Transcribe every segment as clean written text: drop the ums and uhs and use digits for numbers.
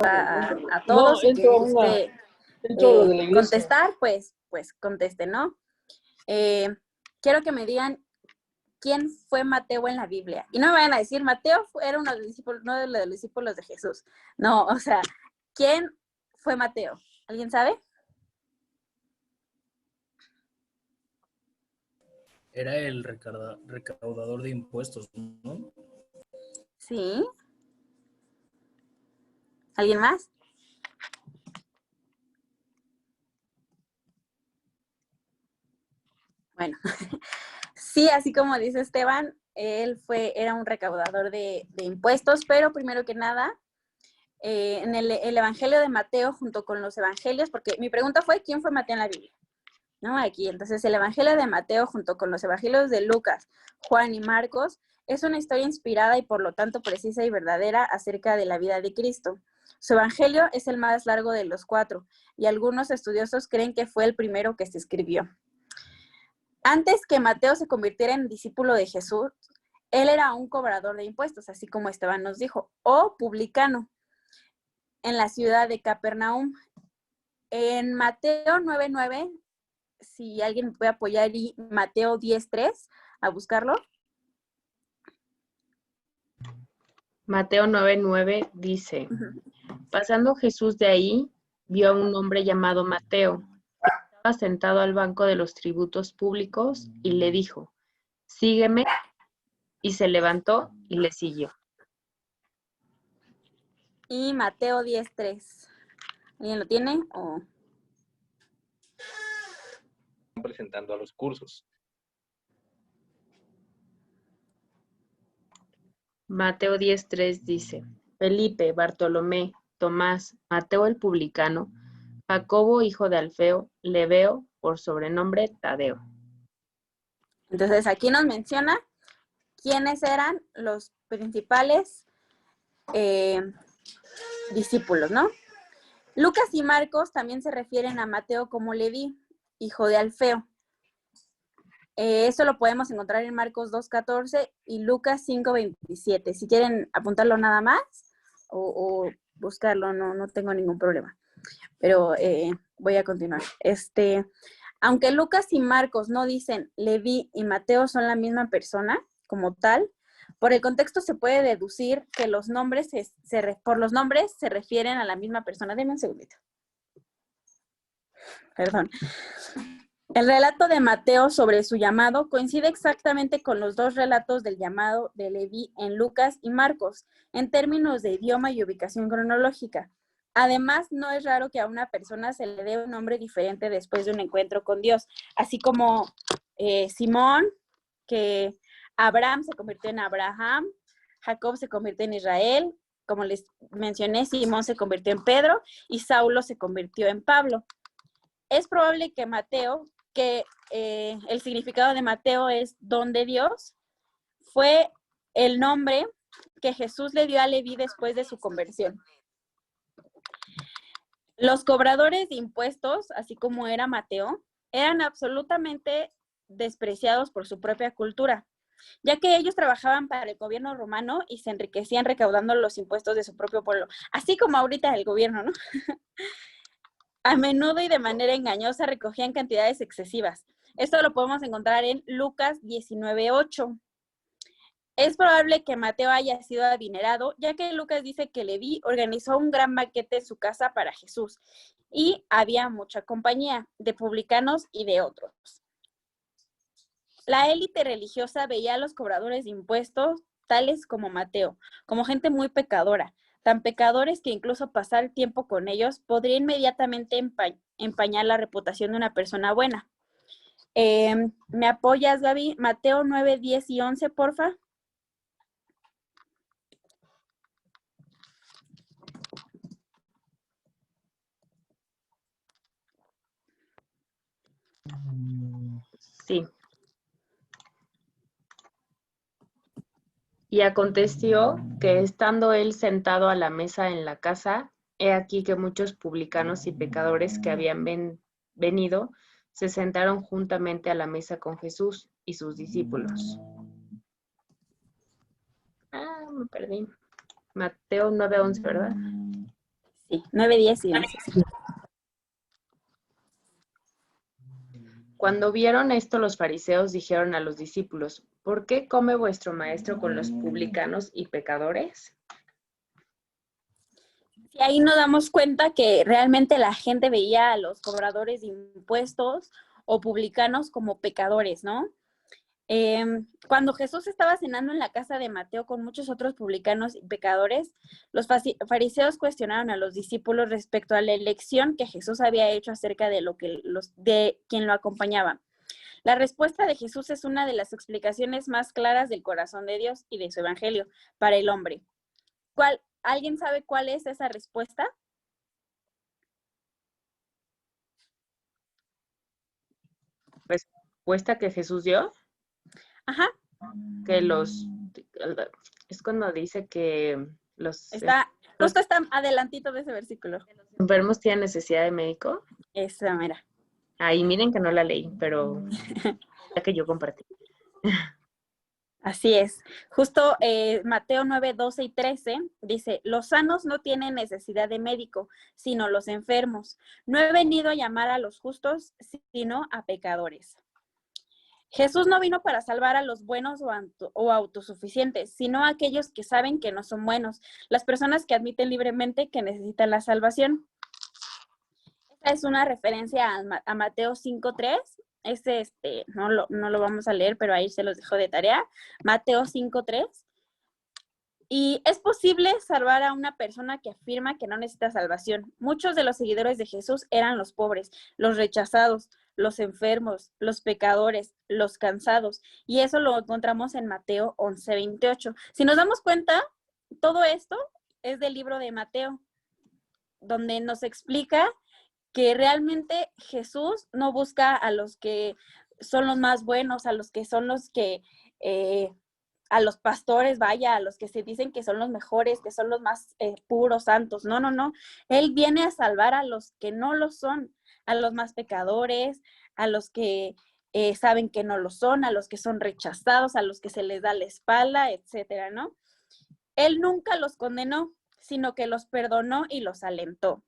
a No, todos y quien guste entro a lo de la iglesia. contestar, pues conteste, ¿no? Quiero que me digan quién fue Mateo en la Biblia. Y no me vayan a decir, Mateo era uno de los discípulos, no de los discípulos de Jesús. No, o sea, ¿quién fue Mateo? ¿Alguien sabe? Era el recaudador de impuestos, ¿no? Sí. ¿Alguien más? Bueno, sí, así como dice Esteban, él era un recaudador de impuestos, pero primero que nada, en el Evangelio de Mateo junto con los evangelios, porque mi pregunta fue, ¿quién fue Mateo en la Biblia? ¿No? Aquí, entonces el Evangelio de Mateo junto con los evangelios de Lucas, Juan y Marcos es una historia inspirada y por lo tanto precisa y verdadera acerca de la vida de Cristo. Su evangelio es el más largo de los 4 y algunos estudiosos creen que fue el primero que se escribió. Antes que Mateo se convirtiera en discípulo de Jesús, él era un cobrador de impuestos, así como Esteban nos dijo, o publicano en la ciudad de Capernaum. En Mateo 9:9, si alguien me puede apoyar, y Mateo 10:3, a buscarlo. Mateo 9:9 dice, pasando Jesús de ahí, vio a un hombre llamado Mateo, que estaba sentado al banco de los tributos públicos, y le dijo, sígueme, y se levantó y le siguió. Y Mateo 10:3. ¿Alguien lo tiene? Presentando a los cursos. Mateo 10:3 dice, Felipe, Bartolomé, Tomás, Mateo el publicano, Jacobo hijo de Alfeo, Lebeo, por sobrenombre Tadeo. Entonces aquí nos menciona quiénes eran los principales discípulos, ¿no? Lucas y Marcos también se refieren a Mateo como Leví, hijo de Alfeo. Eso lo podemos encontrar en Marcos 2:14 y Lucas 5:27. Si quieren apuntarlo nada más o buscarlo, no tengo ningún problema. Pero voy a continuar. Aunque Lucas y Marcos no dicen Leví y Mateo son la misma persona como tal, por el contexto se puede deducir que los nombres por los nombres se refieren a la misma persona. Denme un segundito. Perdón. El relato de Mateo sobre su llamado coincide exactamente con los dos relatos del llamado de Leví en Lucas y Marcos, en términos de idioma y ubicación cronológica. Además, no es raro que a una persona se le dé un nombre diferente después de un encuentro con Dios, así como Simón, que Abraham se convirtió en Abraham, Jacob se convirtió en Israel, como les mencioné, Simón se convirtió en Pedro y Saulo se convirtió en Pablo. Es probable que el significado de Mateo es don de Dios, fue el nombre que Jesús le dio a Leví después de su conversión. Los cobradores de impuestos, así como era Mateo, eran absolutamente despreciados por su propia cultura, ya que ellos trabajaban para el gobierno romano y se enriquecían recaudando los impuestos de su propio pueblo, así como ahorita el gobierno, ¿no? A menudo y de manera engañosa recogían cantidades excesivas. Esto lo podemos encontrar en Lucas 19:8. Es probable que Mateo haya sido adinerado, ya que Lucas dice que Leví organizó un gran banquete en su casa para Jesús y había mucha compañía de publicanos y de otros. La élite religiosa veía a los cobradores de impuestos, tales como Mateo, como gente muy pecadora, tan pecadores que incluso pasar tiempo con ellos podría inmediatamente empañar la reputación de una persona buena. ¿Me apoyas, Gaby? Mateo 9, 10 y 11, porfa. Sí. Y aconteció que estando él sentado a la mesa en la casa, he aquí que muchos publicanos y pecadores que habían venido se sentaron juntamente a la mesa con Jesús y sus discípulos. Me perdí. Mateo 9:11, ¿verdad? Sí, 9, 10 y 11. Sí. Cuando vieron esto, los fariseos dijeron a los discípulos, ¿por qué come vuestro maestro con los publicanos y pecadores? Y ahí nos damos cuenta que realmente la gente veía a los cobradores de impuestos o publicanos como pecadores, ¿no? Cuando Jesús estaba cenando en la casa de Mateo con muchos otros publicanos y pecadores, los fariseos cuestionaron a los discípulos respecto a la elección que Jesús había hecho acerca de de quien lo acompañaba. La respuesta de Jesús es una de las explicaciones más claras del corazón de Dios y de su evangelio para el hombre. ¿Alguien sabe cuál es esa respuesta? Respuesta que Jesús dio, Ajá, que es cuando dice que justo está adelantito de ese versículo. los enfermos tienen necesidad de médico. Esa, mira. Ahí miren que no la leí, pero la que yo compartí. Así es. Justo Mateo 9, 12 y 13 dice, los sanos no tienen necesidad de médico, sino los enfermos. No he venido a llamar a los justos, sino a pecadores. Jesús no vino para salvar a los buenos o autosuficientes, sino a aquellos que saben que no son buenos, las personas que admiten libremente que necesitan la salvación. Esta es una referencia a Mateo 5:3. No lo vamos a leer, pero ahí se los dejo de tarea. Mateo 5:3. Y es posible salvar a una persona que afirma que no necesita salvación. Muchos de los seguidores de Jesús eran los pobres, los rechazados, los enfermos, los pecadores, los cansados. Y eso lo encontramos en Mateo 11:28. Si nos damos cuenta, todo esto es del libro de Mateo, donde nos explica que realmente Jesús no busca a los que son los más buenos, a los que son los que, a los pastores, vaya, a los que se dicen que son los mejores, que son los más puros, santos. No, no, no. Él viene a salvar a los que no lo son, a los más pecadores, a los que saben que no lo son, a los que son rechazados, a los que se les da la espalda, etcétera, ¿no? Él nunca los condenó, sino que los perdonó y los alentó.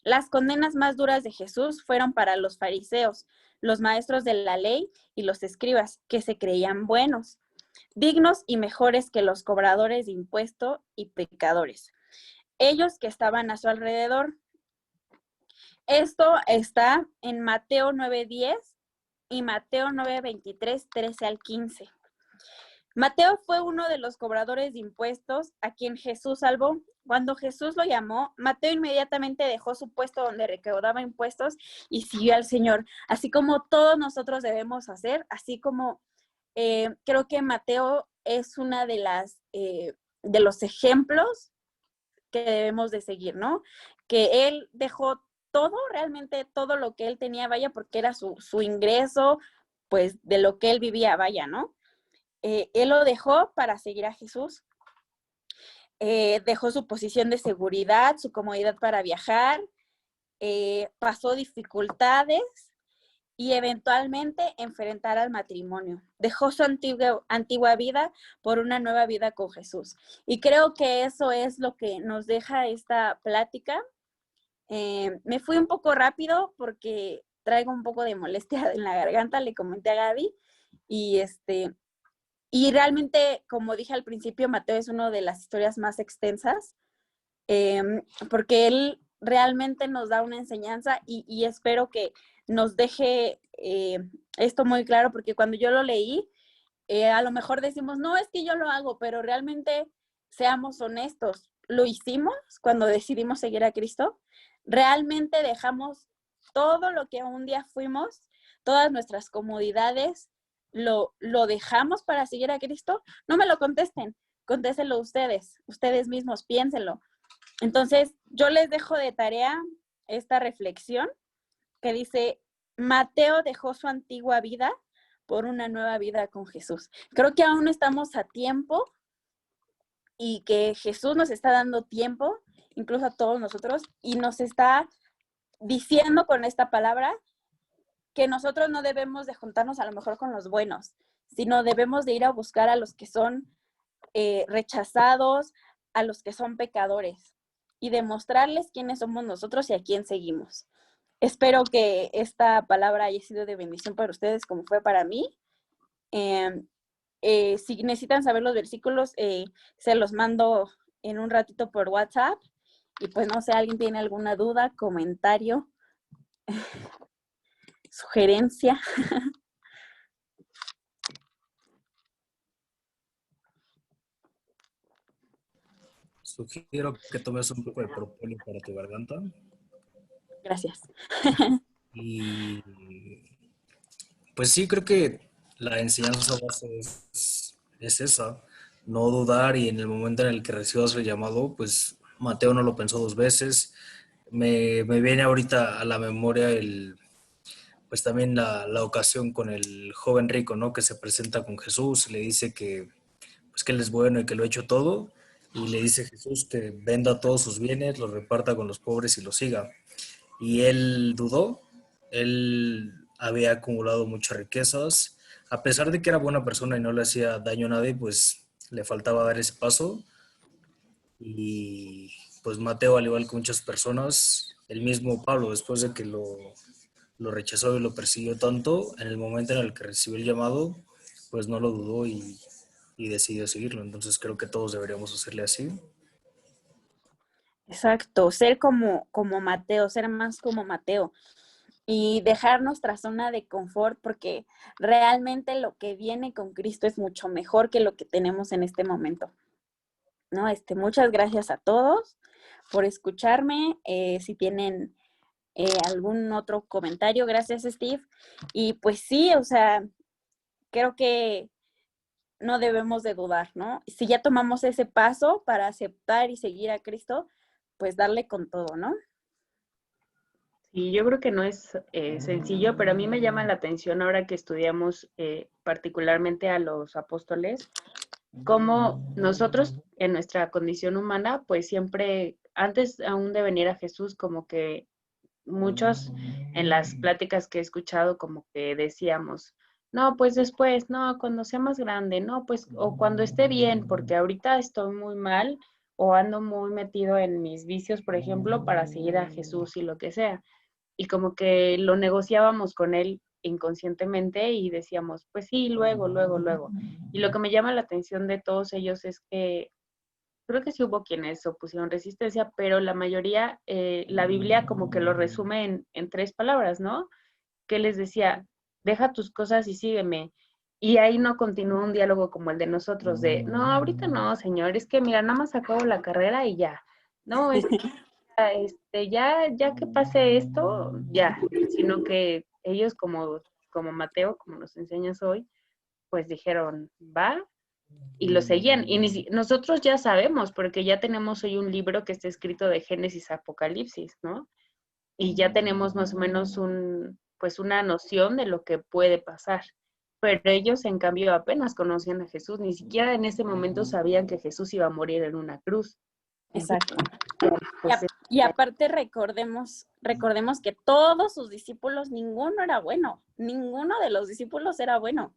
Las condenas más duras de Jesús fueron para los fariseos, los maestros de la ley y los escribas, que se creían buenos, dignos y mejores que los cobradores de impuesto y pecadores, ellos que estaban a su alrededor. Esto está en Mateo 9:10 y Mateo 9:23, 13 al 15. Mateo fue uno de los cobradores de impuestos a quien Jesús salvó. Cuando Jesús lo llamó, Mateo inmediatamente dejó su puesto donde recaudaba impuestos y siguió al Señor, así como todos nosotros debemos hacer, así como creo que Mateo es una de los ejemplos que debemos de seguir, ¿no? Que él dejó todo, realmente todo lo que él tenía, vaya, porque era su ingreso, pues de lo que él vivía, vaya, ¿no? Él lo dejó para seguir a Jesús. Dejó su posición de seguridad, su comodidad para viajar, pasó dificultades y eventualmente enfrentar al matrimonio. Dejó su antigua vida por una nueva vida con Jesús. Y creo que eso es lo que nos deja esta plática. Me fui un poco rápido porque traigo un poco de molestia en la garganta, le comenté a Gaby, y realmente, como dije al principio, Mateo es una de las historias más extensas, porque él realmente nos da una enseñanza y espero que nos deje esto muy claro, porque cuando yo lo leí, a lo mejor decimos, no, es que yo lo hago, pero realmente seamos honestos, ¿lo hicimos cuando decidimos seguir a Cristo? ¿Realmente dejamos todo lo que un día fuimos, todas nuestras comodidades, lo dejamos para seguir a Cristo? No me lo contesten, contéstenlo ustedes mismos, piénsenlo. Entonces, yo les dejo de tarea esta reflexión que dice, Mateo dejó su antigua vida por una nueva vida con Jesús. Creo que aún estamos a tiempo y que Jesús nos está dando tiempo, incluso a todos nosotros, y nos está diciendo con esta palabra que nosotros no debemos de juntarnos a lo mejor con los buenos, sino debemos de ir a buscar a los que son rechazados, a los que son pecadores. y demostrarles quiénes somos nosotros y a quién seguimos. Espero que esta palabra haya sido de bendición para ustedes como fue para mí. Si necesitan saber los versículos, se los mando en un ratito por WhatsApp. Y pues no sé, ¿alguien tiene alguna duda, comentario, sugerencia? Sugiero que tomes un poco de propóleo para tu garganta. Gracias. Y pues sí, creo que la enseñanza base es esa, no dudar, y en el momento en el que recibas el llamado, pues Mateo no lo pensó dos veces. Me viene ahorita a la memoria pues también la ocasión con el joven rico, ¿no? Que se presenta con Jesús y le dice que, pues, que él es bueno y que lo ha hecho todo, y le dice Jesús que venda todos sus bienes, los reparta con los pobres y lo siga. Y él dudó, él había acumulado muchas riquezas, a pesar de que era buena persona y no le hacía daño a nadie, pues le faltaba dar ese paso. Y pues Mateo, al igual que muchas personas, el mismo Pablo, después de que lo rechazó y lo persiguió tanto, en el momento en el que recibió el llamado, pues no lo dudó y decidió seguirlo. Entonces creo que todos deberíamos hacerle así. Exacto, ser como Mateo, ser más como Mateo y dejar nuestra zona de confort, porque realmente lo que viene con Cristo es mucho mejor que lo que tenemos en este momento, ¿no? Muchas gracias a todos por escucharme. Si tienen algún otro comentario, gracias, Steve. Y pues sí, o sea, creo que no debemos de dudar, ¿no? Si ya tomamos ese paso para aceptar y seguir a Cristo, pues darle con todo, ¿no? Y yo creo que no es sencillo, pero a mí me llama la atención ahora que estudiamos particularmente a los apóstoles, cómo nosotros en nuestra condición humana, pues siempre, antes aún de venir a Jesús, como que muchos en las pláticas que he escuchado, como que decíamos, no, pues después, no, cuando sea más grande, no, pues, o cuando esté bien, porque ahorita estoy muy mal o ando muy metido en mis vicios, por ejemplo, para seguir a Jesús y lo que sea. Y como que lo negociábamos con él inconscientemente y decíamos, pues sí, luego, luego, luego. Y lo que me llama la atención de todos ellos es que creo que sí hubo quienes opusieron resistencia, pero la mayoría, la Biblia como que lo resume en tres palabras, ¿no? Que les decía, deja tus cosas y sígueme. Y ahí no continúa un diálogo como el de nosotros, de, no, ahorita no, señor, es que mira, nada más acabo la carrera y ya. No, ya que pase esto, ya, sino que ellos como Mateo, como nos enseñas hoy, pues dijeron, va, y lo seguían. Y nosotros ya sabemos, porque ya tenemos hoy un libro que está escrito de Génesis a Apocalipsis, ¿no? Y ya tenemos más o menos pues una noción de lo que puede pasar. Pero ellos, en cambio, apenas conocían a Jesús, ni siquiera en ese momento sabían que Jesús iba a morir en una cruz. Exacto. Pues, Y aparte recordemos que todos sus discípulos, ninguno era bueno, ninguno de los discípulos era bueno.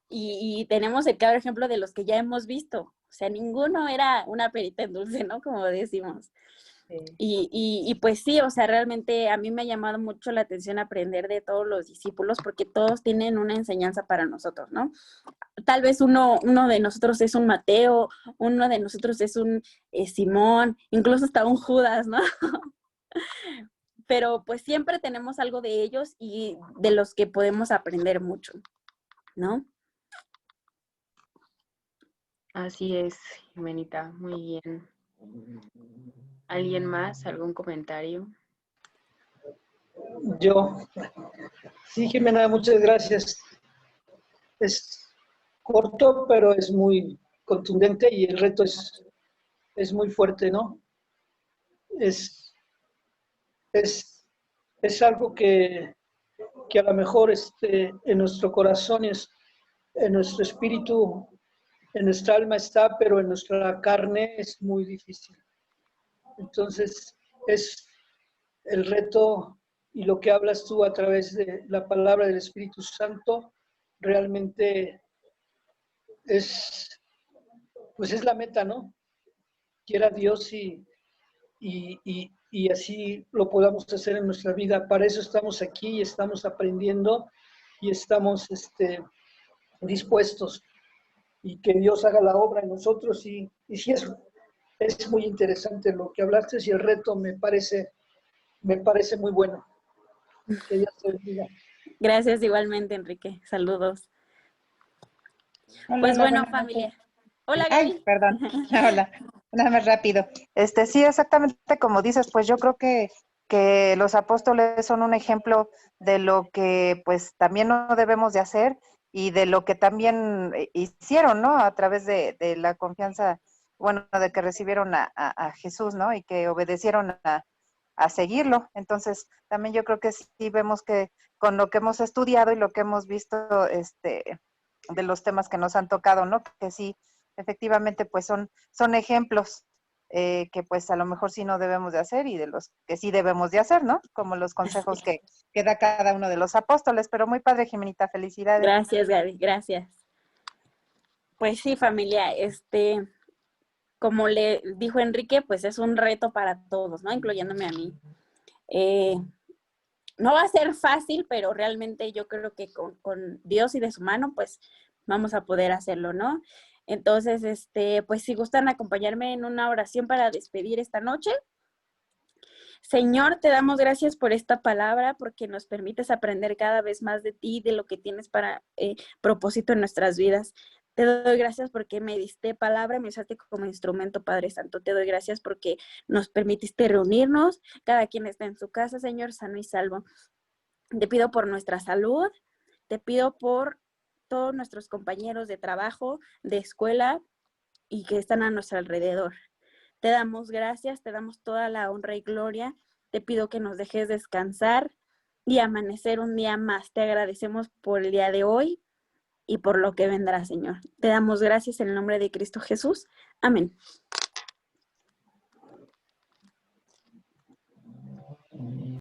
Y tenemos el claro ejemplo de los que ya hemos visto, o sea, ninguno era una perita en dulce, ¿no? Como decimos. Y pues sí, o sea, realmente a mí me ha llamado mucho la atención aprender de todos los discípulos porque todos tienen una enseñanza para nosotros, ¿no? Tal vez uno de nosotros es un Mateo, uno de nosotros es un Simón, incluso hasta un Judas, ¿no? Pero pues siempre tenemos algo de ellos y de los que podemos aprender mucho, ¿no? así es, Jimenita, muy bien. ¿Alguien más? ¿Algún comentario? Yo, sí, Jimena, muchas gracias. Es corto, pero es muy contundente y el reto es muy fuerte, ¿no? Es, es, es algo que a lo mejor en nuestro corazón, en nuestro espíritu, en nuestra alma está, pero en nuestra carne es muy difícil. Entonces, es el reto y lo que hablas tú a través de la palabra del Espíritu Santo, realmente pues es la meta, ¿no? quiera Dios y así lo podamos hacer en nuestra vida. Para eso estamos aquí y estamos aprendiendo y estamos dispuestos, y que Dios haga la obra en nosotros. Y sí, es muy interesante lo que hablaste, y el reto me parece muy bueno. Que Dios te bendiga. Gracias igualmente, Enrique. Saludos. Hola, Pues hola, bueno, buenas noches. familia. Hola, Ay, Gaby. perdón. Hola, nada más rápido. Sí, exactamente como dices, pues yo creo que los apóstoles son un ejemplo de lo que pues también no debemos de hacer y de lo que también hicieron, ¿no? A través de la confianza, bueno, de que recibieron a Jesús, ¿no? Y que obedecieron a seguirlo. Entonces, también yo creo que sí vemos que con lo que hemos estudiado y lo que hemos visto, de los temas que nos han tocado, ¿no? Que sí, efectivamente, pues son ejemplos que pues a lo mejor sí no debemos de hacer y de los que sí debemos de hacer, ¿no? Como los consejos que da cada uno de los apóstoles. Pero muy padre, Jimenita, felicidades. Gracias, Gaby. Gracias. Pues sí, familia, como le dijo Enrique, pues es un reto para todos, ¿no? Incluyéndome a mí. No va a ser fácil, pero realmente yo creo que con Dios y de su mano, pues vamos a poder hacerlo, ¿no? Entonces, pues si gustan acompañarme en una oración para despedir esta noche. Señor, te damos gracias por esta palabra, porque nos permites aprender cada vez más de ti, de lo que tienes para propósito en nuestras vidas. Te doy gracias porque me diste palabra, me usaste como instrumento, Padre Santo. Te doy gracias porque nos permitiste reunirnos, cada quien está en su casa, Señor, sano y salvo. Te pido por nuestra salud, te pido por todos nuestros compañeros de trabajo, de escuela y que están a nuestro alrededor. Te damos gracias, te damos toda la honra y gloria. Te pido que nos dejes descansar y amanecer un día más. Te agradecemos por el día de hoy y por lo que vendrá, Señor. Te damos gracias en el nombre de Cristo Jesús. Amén.